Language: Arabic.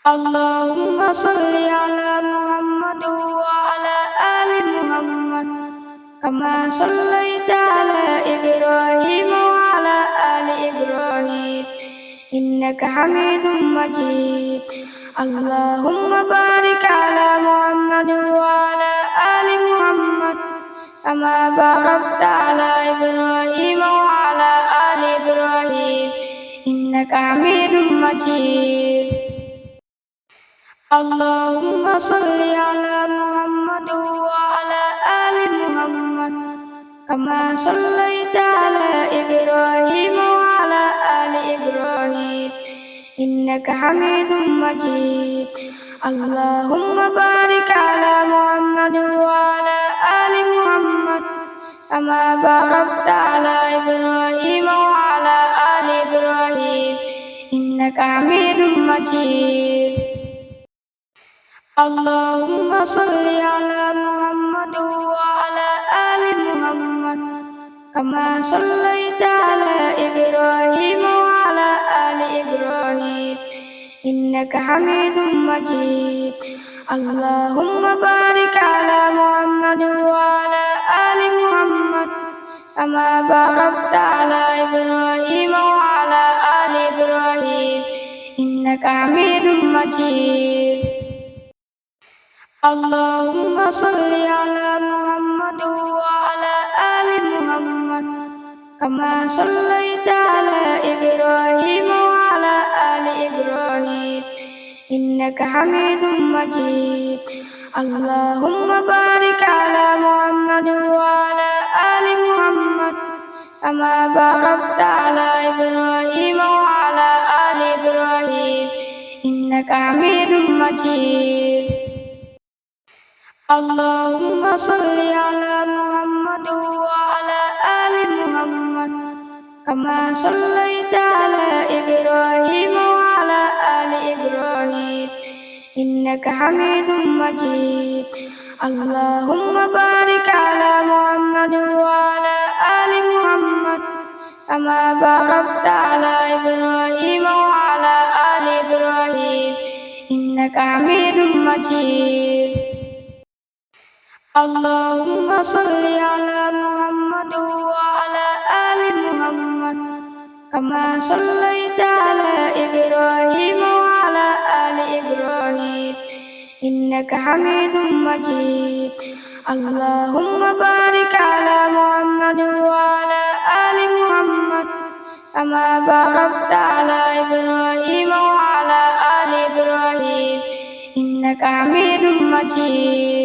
اللهم صل على محمد وعلى آل محمد كما صليت على إبراهيم وعلى آل إبراهيم إنك حميد مجيد. اللهم بارك على محمد وعلى آل محمد كما باركت على إبراهيم وعلى آل إبراهيم إنك حميد مجيد. اللهم صل على محمد وعلى آل محمد كما صليت على إبراهيم وعلى آل إبراهيم إنك حميد مجيد. اللهم بارك على محمد وعلى آل محمد كما باركت على إبراهيم وعلى آل إبراهيم إنك حميد مجيد. اللهم صل على محمد وعلى آل محمد كما صليت على إبراهيم وعلى آل إبراهيم إنك حميد مجيد. اللهم بارك على محمد وعلى آل محمد كما باركت على إبراهيم وعلى آل إبراهيم إنك حميد مجيد. اللهم صل على محمد وعلى آل محمد كما صليت على إبراهيم وعلى آل إبراهيم إنك حميد مجيد. اللهم بارك على محمد وعلى آل محمد كما باركت على إبراهيم وعلى آل إبراهيم إنك حميد مجيد. اللهم صل على محمد وعلى آل محمد كما صليت على إبراهيم وعلى آل إبراهيم إنك حميد مجيد. اللهم بارك على محمد وعلى آل محمد كما باركت على إبراهيم وعلى آل إبراهيم إنك حميد مجيد. اللهم صل على محمد وعلى آل محمد كما صليت على إبراهيم وعلى آل إبراهيم إنك حميد مجيد. اللهم بارك على محمد وعلى آل محمد كما باركت على إبراهيم وعلى آل إبراهيم إنك حميد مجيد.